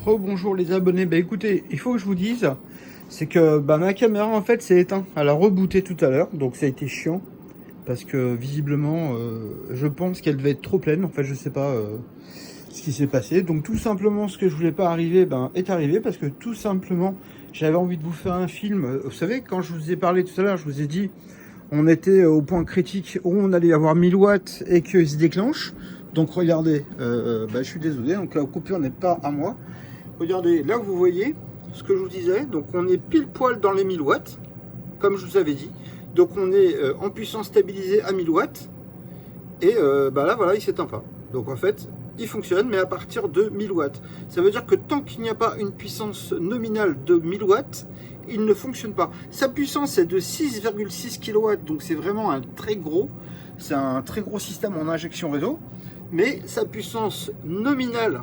Rebonjour les abonnés, bah écoutez, il faut que je vous dise, c'est que ma caméra en fait s'est éteinte, elle a rebooté tout à l'heure, donc ça a été chiant, parce que visiblement, je pense qu'elle devait être trop pleine, en fait je sais pas ce qui s'est passé, donc tout simplement ce que je voulais pas arriver, est arrivé, parce que tout simplement, j'avais envie de vous faire un film, vous savez, quand je vous ai parlé tout à l'heure, je vous ai dit, on était au point critique où on allait avoir 1000 watts et qu'il se déclenche, donc regardez, je suis désolé, donc la coupure n'est pas à moi. Regardez, là vous voyez ce que je vous disais, donc on est pile poil dans les 1000 watts, comme je vous avais dit. Donc on est en puissance stabilisée à 1000 watts, et là voilà, il s'éteint pas. Donc en fait, il fonctionne, mais à partir de 1000 watts. Ça veut dire que tant qu'il n'y a pas une puissance nominale de 1000 watts, il ne fonctionne pas. Sa puissance est de 6,6 kW, donc c'est vraiment c'est un très gros système en injection réseau, mais sa puissance nominale,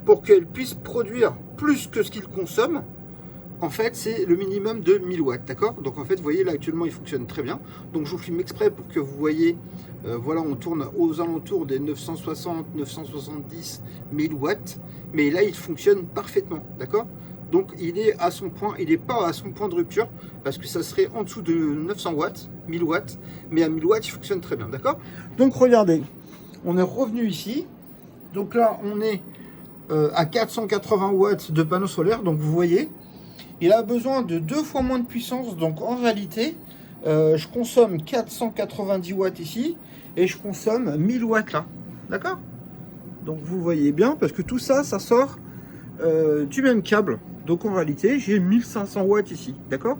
pour qu'elle puisse produire plus que ce qu'il consomme, en fait, c'est le minimum de 1000 watts, d'accord? Donc en fait, vous voyez, là, actuellement, il fonctionne très bien. Donc je vous filme exprès pour que vous voyez, voilà, on tourne aux alentours des 960, 970, 1000 watts. Mais là, il fonctionne parfaitement, d'accord? Donc il est à son point, il n'est pas à son point de rupture, parce que ça serait en dessous de 900 watts, 1000 watts. Mais à 1000 watts, il fonctionne très bien, d'accord? Donc regardez, on est revenu ici. Donc là, on est à 480 watts de panneau solaire, donc vous voyez, il a besoin de 2 fois moins de puissance, donc en réalité, je consomme 490 watts ici, et je consomme 1000 watts là, d'accord? Donc vous voyez bien, parce que tout ça, ça sort du même câble, donc en réalité, j'ai 1500 watts ici, d'accord?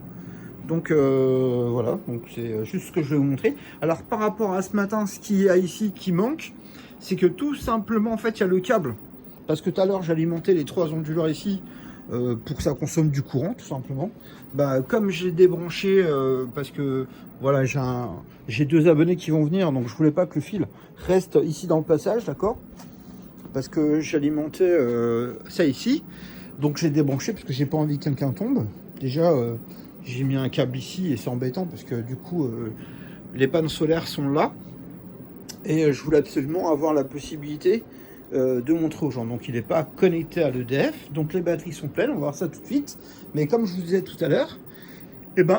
Donc voilà, donc c'est juste ce que je vais vous montrer. Alors par rapport à ce matin, ce qu'il y a ici qui manque, c'est que tout simplement, en fait, il y a le câble. Parce que tout à l'heure, j'alimentais les 3 onduleurs ici pour que ça consomme du courant, tout simplement. Comme j'ai débranché, parce que voilà, j'ai 2 abonnés qui vont venir, donc je voulais pas que le fil reste ici dans le passage, d'accord? Parce que j'alimentais ça ici, donc j'ai débranché parce que j'ai pas envie que quelqu'un tombe. Déjà, j'ai mis un câble ici et c'est embêtant parce que du coup, les panneaux solaires sont là. Et je voulais absolument avoir la possibilité de montrer aux gens. Donc il n'est pas connecté à l'EDF, donc les batteries sont pleines, on va voir ça tout de suite. Mais comme je vous disais tout à l'heure,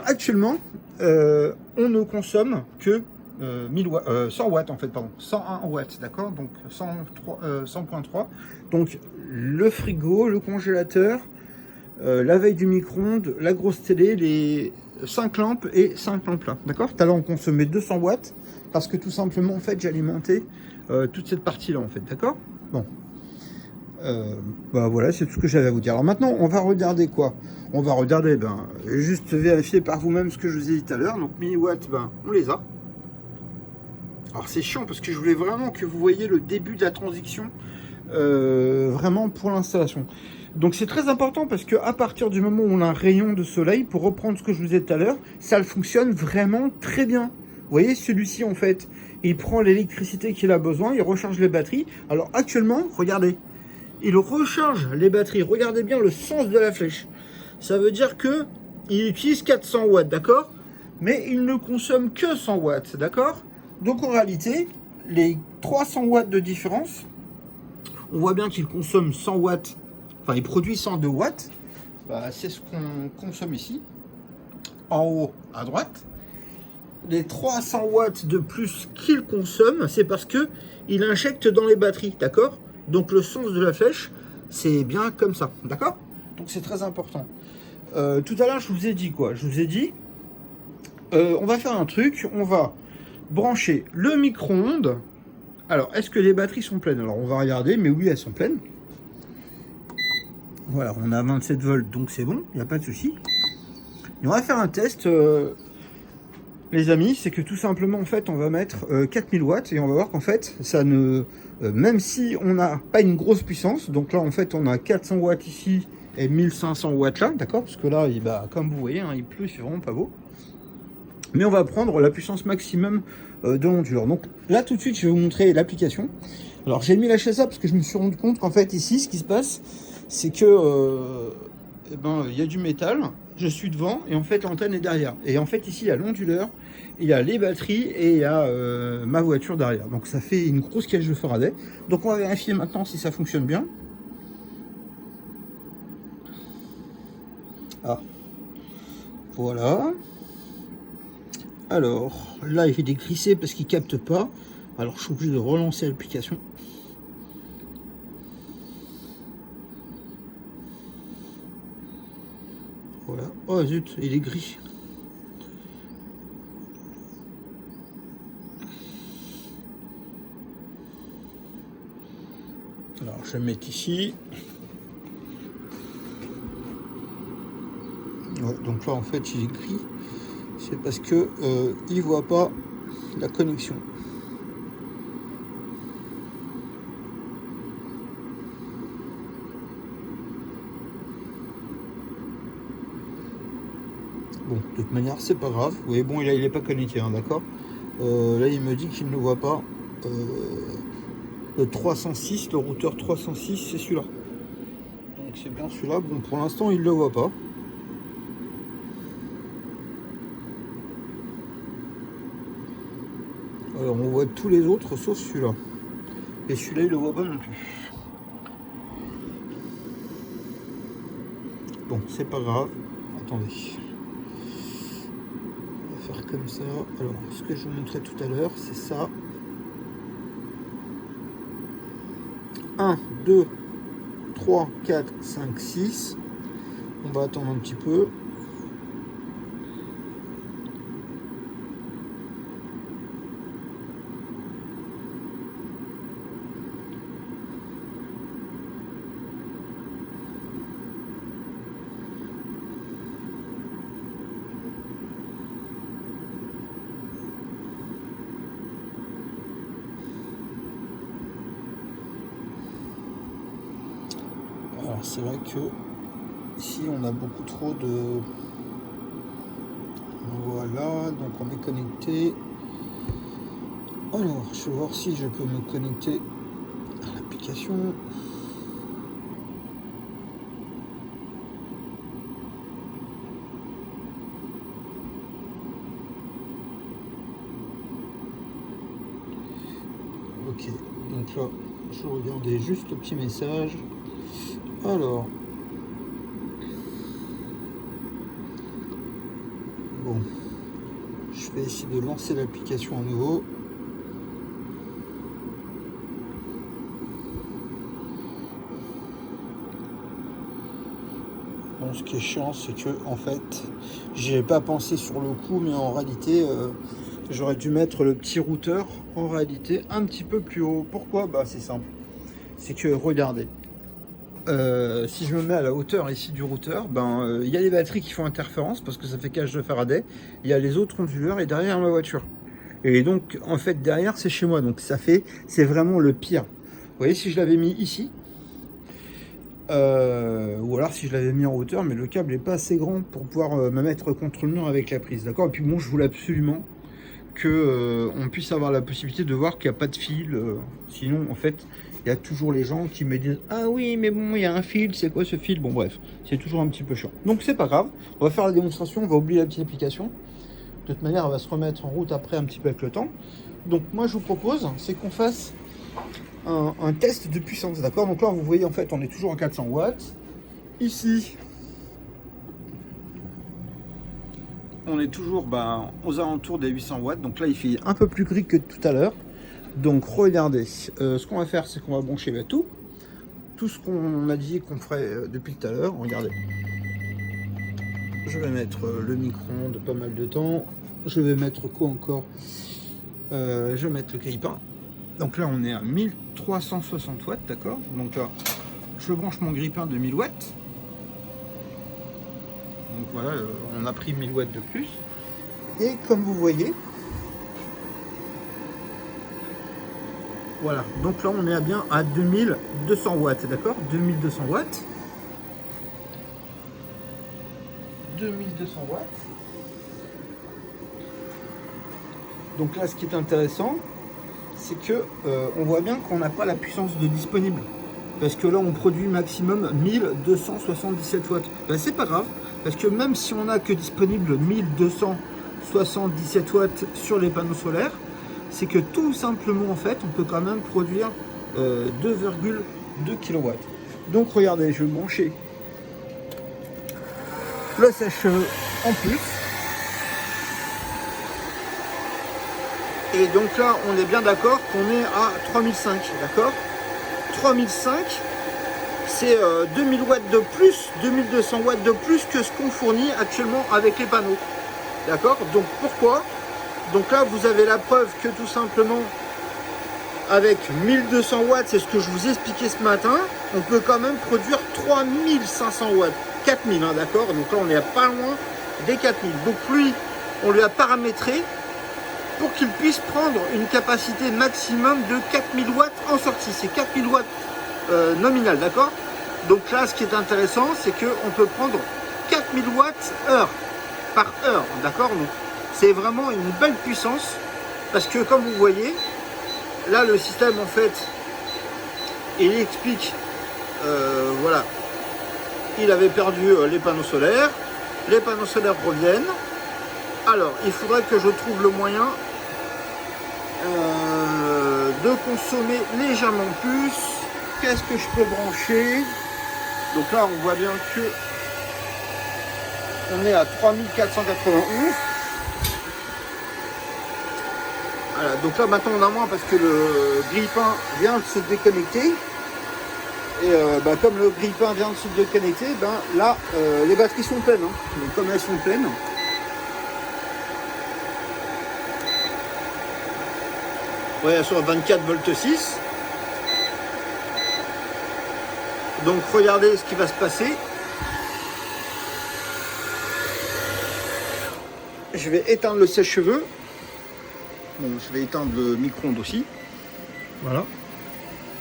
actuellement, on ne consomme que 100 watts en fait, pardon, 101 watts, d'accord, donc 100.3. Donc le frigo, le congélateur, la veille du micro-ondes, la grosse télé, les 5 lampes et 5 lampes là, d'accord. Tout à l'heure on consommait 200 watts parce que tout simplement en fait j'alimentais toute cette partie là en fait, d'accord. Bon, voilà, c'est tout ce que j'avais à vous dire. Alors maintenant on va regarder quoi? On va regarder, juste vérifier par vous-même ce que je vous ai dit tout à l'heure. Donc 1000 watts, on les a. Alors c'est chiant parce que je voulais vraiment que vous voyez le début de la transition vraiment pour l'installation. Donc c'est très important parce que à partir du moment où on a un rayon de soleil, pour reprendre ce que je vous ai dit tout à l'heure, ça fonctionne vraiment très bien. Vous voyez, celui-ci en fait, il prend l'électricité qu'il a besoin, il recharge les batteries. Alors actuellement, regardez, il recharge les batteries. Regardez bien le sens de la flèche. Ça veut dire que il utilise 400 watts, d'accord? Mais il ne consomme que 100 watts, d'accord? Donc en réalité, les 300 watts de différence, on voit bien qu'il consomme 100 watts. Enfin, il produit 102 watts. C'est ce qu'on consomme ici, en haut à droite. Les 300 watts de plus qu'il consomme, c'est parce que il injecte dans les batteries, d'accord? Donc le sens de la flèche, c'est bien comme ça, d'accord? Donc c'est très important. Tout à l'heure, je vous ai dit quoi? Je vous ai dit, on va faire un truc, on va brancher le micro-ondes. Alors, est-ce que les batteries sont pleines? Alors, on va regarder, mais oui, elles sont pleines. Voilà, on a 27 volts, donc c'est bon, il n'y a pas de souci. Et on va faire un test, les amis, c'est que tout simplement, en fait, on va mettre 4000 watts et on va voir qu'en fait, ça ne... même si on n'a pas une grosse puissance, donc là, en fait, on a 400 watts ici et 1500 watts là, d'accord? Parce que là, comme vous voyez, il pleut, c'est vraiment pas beau. Mais on va prendre la puissance maximum de l'onduleur. Donc là, tout de suite, je vais vous montrer l'application. Alors, j'ai mis la chaise là parce que je me suis rendu compte qu'en fait, ici, ce qui se passe, c'est que il y a du métal, je suis devant et en fait l'antenne est derrière. Et en fait ici il y a l'onduleur, il y a les batteries et il y a ma voiture derrière. Donc ça fait une grosse cage de Faraday. Donc on va vérifier maintenant si ça fonctionne bien. Ah, voilà. Alors, là, il est décrissé parce qu'il capte pas. Alors, je suis obligé de relancer l'application. Voilà. Oh zut, il est gris. Alors, je vais le mettre ici. Ouais, donc là, en fait, il est gris. C'est parce que il voit pas la connexion. Bon, de toute manière, c'est pas grave. Vous voyez, bon, il est pas connecté, hein, d'accord. Là, il me dit qu'il ne voit pas. Le 306, le routeur 306, c'est celui-là. Donc c'est bien celui-là. Bon, pour l'instant, il ne le voit pas. Alors, on voit tous les autres sauf celui-là. Et celui-là, il ne le voit pas non plus. Bon, c'est pas grave. Attendez. On va faire comme ça. Alors, ce que je vous montrais tout à l'heure, c'est ça. 1, 2, 3, 4, 5, 6. On va attendre un petit peu. Alors c'est vrai que ici on a beaucoup trop de... Voilà, donc on est connecté. Alors je vais voir si je peux me connecter à l'application. Ok, donc là je regardais juste le petit message. Alors, bon, je vais essayer de lancer l'application à nouveau. Bon, ce qui est chiant, c'est que en fait, j'ai pas pensé sur le coup, mais en réalité, j'aurais dû mettre le petit routeur en réalité un petit peu plus haut. Pourquoi? Bah, c'est simple. C'est que regardez. Si je me mets à la hauteur ici du routeur, ben il y a les batteries qui font interférence parce que ça fait cage de Faraday. Il y a les autres onduleurs et derrière ma voiture. Et donc en fait derrière c'est chez moi, donc c'est vraiment le pire. Vous voyez, si je l'avais mis ici, ou alors si je l'avais mis en hauteur, mais le câble n'est pas assez grand pour pouvoir me mettre contre le mur avec la prise, d'accord. Et puis bon, je voulais absolument que on puisse avoir la possibilité de voir qu'il n'y a pas de fil, sinon en fait il y a toujours les gens qui me disent ah oui mais bon il y a un fil, c'est quoi ce fil? Bon bref, c'est toujours un petit peu chiant, donc c'est pas grave, on va faire la démonstration, on va oublier la petite application. De toute manière elle va se remettre en route après un petit peu avec le temps. Donc moi je vous propose c'est qu'on fasse un test de puissance, d'accord. Donc là vous voyez en fait on est toujours en 400 watts ici. On est toujours aux alentours des 800 watts. Donc là, il fait un peu plus gris que tout à l'heure. Donc regardez, ce qu'on va faire, c'est qu'on va brancher tout ce qu'on a dit qu'on ferait depuis tout à l'heure. Regardez. Je vais mettre le micro-ondes pas mal de temps. Je vais mettre quoi encore? Je vais mettre le grille-pain. Donc là, on est à 1360 watts, d'accord. Donc là, je branche mon grille-pain de 1000 watts. Donc voilà, on a pris 1000 watts de plus. Et comme vous voyez, voilà, donc là on est bien à 2200 watts, d'accord. 2200 watts. 2200 watts. Donc là, ce qui est intéressant, c'est que on voit bien qu'on n'a pas la puissance de disponible. Parce que là, on produit maximum 1277 watts. Ben, c'est pas grave, parce que même si on n'a que disponible 1277 watts sur les panneaux solaires, c'est que tout simplement, en fait, on peut quand même produire 2,2 kW. Donc regardez, je vais brancher le sèche-cheveux en plus. Et donc là, on est bien d'accord qu'on est à 3005, d'accord? 3005, c'est 2000 watts de plus, 2200 watts de plus que ce qu'on fournit actuellement avec les panneaux. D'accord? Donc pourquoi? Donc là, vous avez la preuve que tout simplement, avec 1200 watts, c'est ce que je vous expliquais ce matin, on peut quand même produire 3500 watts. 4000, hein, d'accord? Donc là, on est pas loin des 4000. Donc lui, on lui a paramétré pour qu'il puisse prendre une capacité maximum de 4000 watts en sortie. C'est 4000 watts nominal, d'accord? Donc là, ce qui est intéressant, c'est qu'on peut prendre 4000 watts heure par heure, d'accord? Donc c'est vraiment une belle puissance parce que comme vous voyez, là le système en fait, il explique, voilà, il avait perdu les panneaux solaires reviennent. Alors, il faudrait que je trouve le moyen de consommer légèrement plus. Qu'est-ce que je peux brancher? Donc là, on voit bien que on est à 3491. Voilà, donc là, maintenant, on a moins parce que le grille-pain vient de se déconnecter. Et comme le grille-pain vient de se déconnecter, là, les batteries sont pleines. Hein. Donc, comme elles sont pleines, ouais, elles sont à 24 volts 6. Donc regardez ce qui va se passer. Je vais éteindre le sèche-cheveux. Bon, je vais éteindre le micro-ondes aussi. Voilà.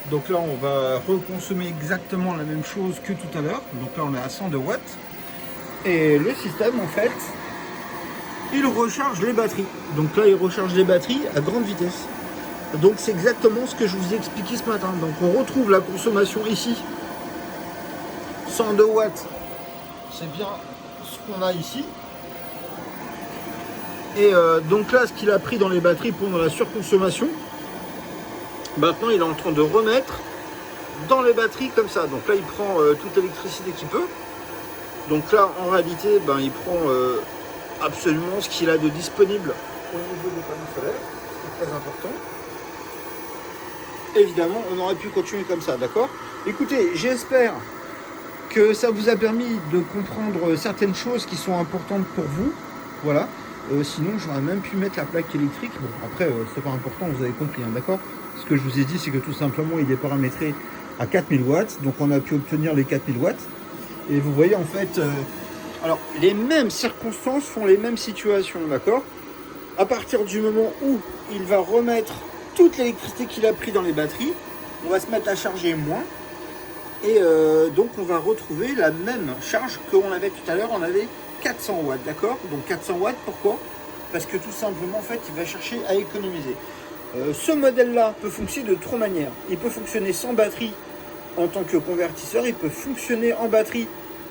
Donc là, on va reconsommer exactement la même chose que tout à l'heure. Donc là, on est à 102 watts. Et le système, en fait, il recharge les batteries. Donc là, il recharge les batteries à grande vitesse. Donc c'est exactement ce que je vous ai expliqué ce matin. Donc on retrouve la consommation ici. 102 watts, c'est bien ce qu'on a ici. Et donc là, ce qu'il a pris dans les batteries pendant la surconsommation, maintenant il est en train de remettre dans les batteries comme ça. Donc là, il prend toute l'électricité qu'il peut. Donc là, en réalité, il prend absolument ce qu'il a de disponible au niveau des panneaux solaires, ce qui est très important. Évidemment, on aurait pu continuer comme ça, d'accord? Écoutez, j'espère que ça vous a permis de comprendre certaines choses qui sont importantes pour vous. Voilà. Sinon, j'aurais même pu mettre la plaque électrique. Bon, après, c'est pas important, vous avez compris, hein, d'accord? Ce que je vous ai dit, c'est que tout simplement, il est paramétré à 4000 watts. Donc, on a pu obtenir les 4000 watts. Et vous voyez, en fait, alors, les mêmes circonstances font les mêmes situations, d'accord? À partir du moment où il va remettre toute l'électricité qu'il a pris dans les batteries, on va se mettre à charger moins. Et donc on va retrouver la même charge qu'on avait tout à l'heure, on avait 400 watts, d'accord? Donc 400 watts, pourquoi? Parce que tout simplement, en fait, il va chercher à économiser. Ce modèle-là peut fonctionner de trois manières. Il peut fonctionner sans batterie en tant que convertisseur, il peut fonctionner en batterie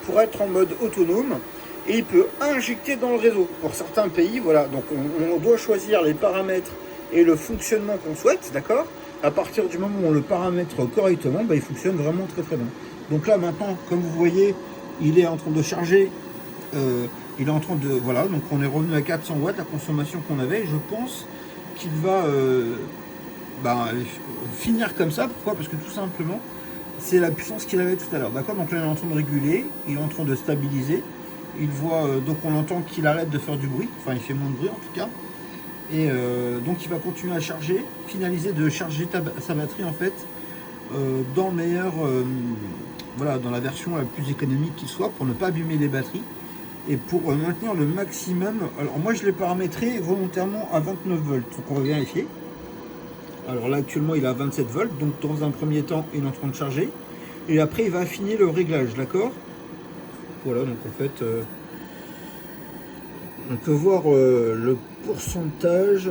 pour être en mode autonome, et il peut injecter dans le réseau. Pour certains pays, voilà, donc on doit choisir les paramètres et le fonctionnement qu'on souhaite, d'accord? À partir du moment où on le paramètre correctement, il fonctionne vraiment très très bien. Donc là maintenant, comme vous voyez, il est en train de charger, il est en train de, voilà, donc on est revenu à 400 watts, la consommation qu'on avait. Je pense qu'il va finir comme ça. Pourquoi? Parce que tout simplement, c'est la puissance qu'il avait tout à l'heure, d'accord? Donc là, il est en train de réguler, il est en train de stabiliser. Il voit, donc on entend qu'il arrête de faire du bruit, enfin il fait moins de bruit en tout cas. Et donc il va continuer à charger, finaliser de charger sa batterie en fait dans le meilleur, voilà, dans la version la plus économique qu'il soit pour ne pas abîmer les batteries et pour maintenir le maximum. Alors moi je l'ai paramétré volontairement à 29 volts, donc on va vérifier. Alors là actuellement il est à 27 volts, donc dans un premier temps il est en train de charger et après il va affiner le réglage, d'accord? Voilà, donc en fait on peut voir le pourcentage.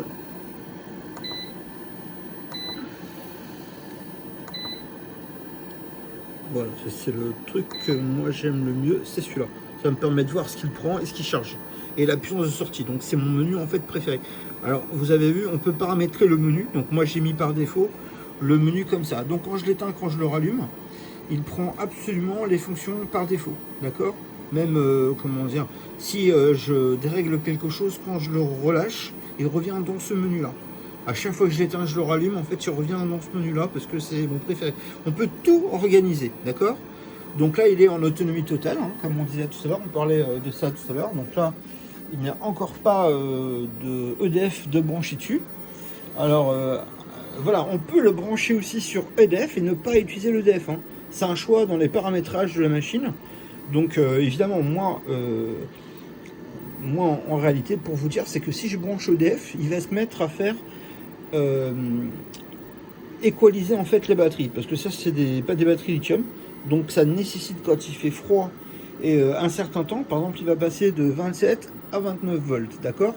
Voilà, c'est le truc que moi j'aime le mieux, c'est celui-là. Ça me permet de voir ce qu'il prend et ce qu'il charge. Et la puissance de sortie, donc c'est mon menu en fait préféré. Alors vous avez vu, on peut paramétrer le menu. Donc moi j'ai mis par défaut le menu comme ça. Donc quand je l'éteins, quand je le rallume, il prend absolument les fonctions par défaut, d'accord? même, comment dire, si je dérègle quelque chose, quand je le relâche, il revient dans ce menu-là. À chaque fois que je l'éteins, je le rallume, en fait, il revient dans ce menu-là parce que c'est mon préféré. On peut tout organiser, d'accord? Donc là, il est en autonomie totale, hein, comme on disait tout à l'heure, on parlait de ça tout à l'heure. Donc là, il n'y a encore pas de EDF de brancher dessus. Alors, voilà, on peut le brancher aussi sur EDF et ne pas utiliser l'EDF. Hein. C'est un choix dans les paramétrages de la machine. Donc, évidemment, moi, en réalité, pour vous dire, c'est que si je branche EDF, il va se mettre à faire équaliser en fait les batteries, parce que ça, c'est pas des batteries lithium, donc ça nécessite, quand il fait froid et un certain temps, par exemple, il va passer de 27 à 29 volts, d'accord?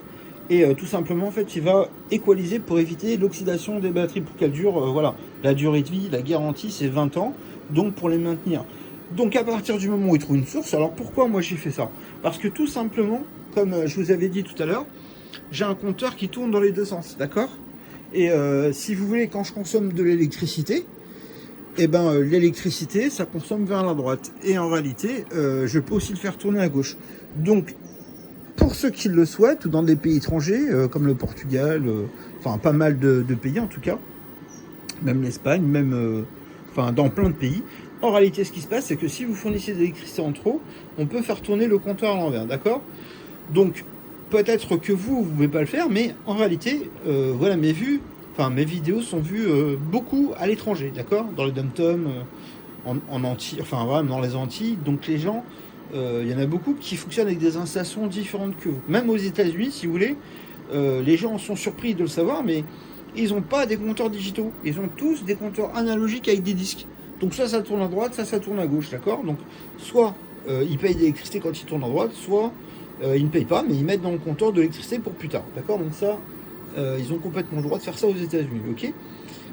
Et tout simplement, en fait, il va équaliser pour éviter l'oxydation des batteries, pour qu'elles durent, voilà, la durée de vie, la garantie, c'est 20 ans, donc pour les maintenir. Donc à partir du moment où il trouve une source, alors pourquoi moi j'ai fait ça? Parce que tout simplement, comme je vous avais dit tout à l'heure, j'ai un compteur qui tourne dans les deux sens, d'accord? Et si vous voulez, quand je consomme de l'électricité, eh ben, l'électricité, ça consomme vers la droite. Et en réalité, je peux aussi le faire tourner à gauche. Donc, pour ceux qui le souhaitent, ou dans des pays étrangers, comme le Portugal, enfin pas mal de pays en tout cas, même l'Espagne, même enfin dans plein de pays, en réalité, ce qui se passe, c'est que si vous fournissez de l'électricité en trop, on peut faire tourner le compteur à l'envers, d'accord? Donc, peut-être que vous pouvez pas le faire, mais en réalité, voilà, mes vidéos sont vues beaucoup à l'étranger, d'accord? Dans le dom-tom, en Antilles, enfin voilà, dans les Antilles. Donc les gens, il y en a beaucoup qui fonctionnent avec des installations différentes que vous. Même aux États-Unis, si vous voulez, les gens sont surpris de le savoir, mais ils n'ont pas des compteurs digitaux. Ils ont tous des compteurs analogiques avec des disques. Donc ça tourne à droite, ça tourne à gauche, d'accord? Donc soit ils payent d'électricité quand ils tournent à droite, soit ils ne payent pas, mais ils mettent dans le compteur de l'électricité pour plus tard, d'accord? Donc ça, ils ont complètement le droit de faire ça aux États-Unis, ok?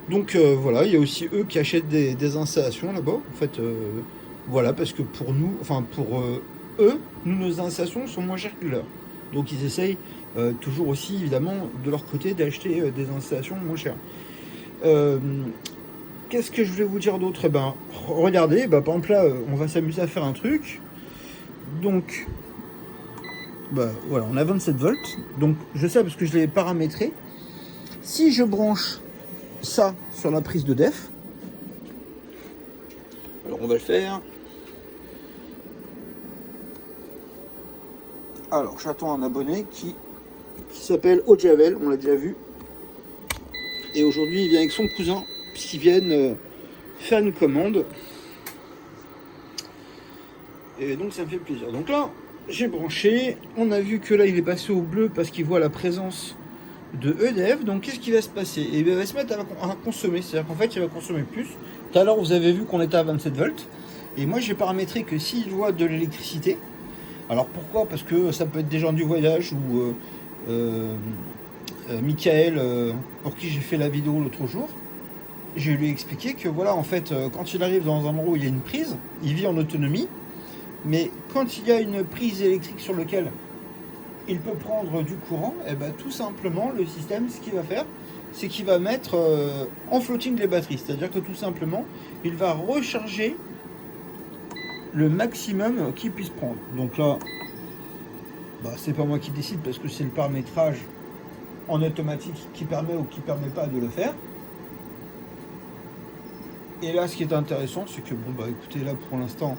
Donc voilà, il y a aussi eux qui achètent des installations là-bas, en fait, voilà, parce que pour nous, enfin pour eux, nos installations sont moins chères que leurs. Donc ils essayent toujours aussi, évidemment, de leur côté, d'acheter des installations moins chères. Qu'est-ce que je voulais vous dire d'autre? Ben, regardez, par exemple là, on va s'amuser à faire un truc. Donc, voilà, on a 27 volts. Donc, je sais parce que je l'ai paramétré. Si je branche ça sur la prise de def, alors on va le faire. Alors, j'attends un abonné qui s'appelle Ojavel, on l'a déjà vu. Et aujourd'hui, il vient avec son cousin, puisqu'ils viennent faire une commande. Et donc, ça me fait plaisir. Donc là, j'ai branché. On a vu que là, il est passé au bleu parce qu'il voit la présence de EDF. Donc, qu'est-ce qui va se passer? Et il va se mettre à consommer. C'est-à-dire qu'en fait, il va consommer plus. Tout à l'heure, vous avez vu qu'on était à 27 volts. Et moi, j'ai paramétré que s'il voit de l'électricité, alors pourquoi? Parce que ça peut être des gens du voyage ou Michael, pour qui j'ai fait la vidéo l'autre jour. Je lui ai expliqué que voilà, en fait, quand il arrive dans un endroit où il y a une prise, il vit en autonomie. Mais quand il y a une prise électrique sur laquelle il peut prendre du courant, et ben tout simplement, le système, ce qu'il va faire, c'est qu'il va mettre en floating les batteries. C'est-à-dire que tout simplement, il va recharger le maximum qu'il puisse prendre. Donc là, c'est pas moi qui décide parce que c'est le paramétrage en automatique qui permet ou qui permet pas de le faire. Et là, ce qui est intéressant, c'est que écoutez, là pour l'instant,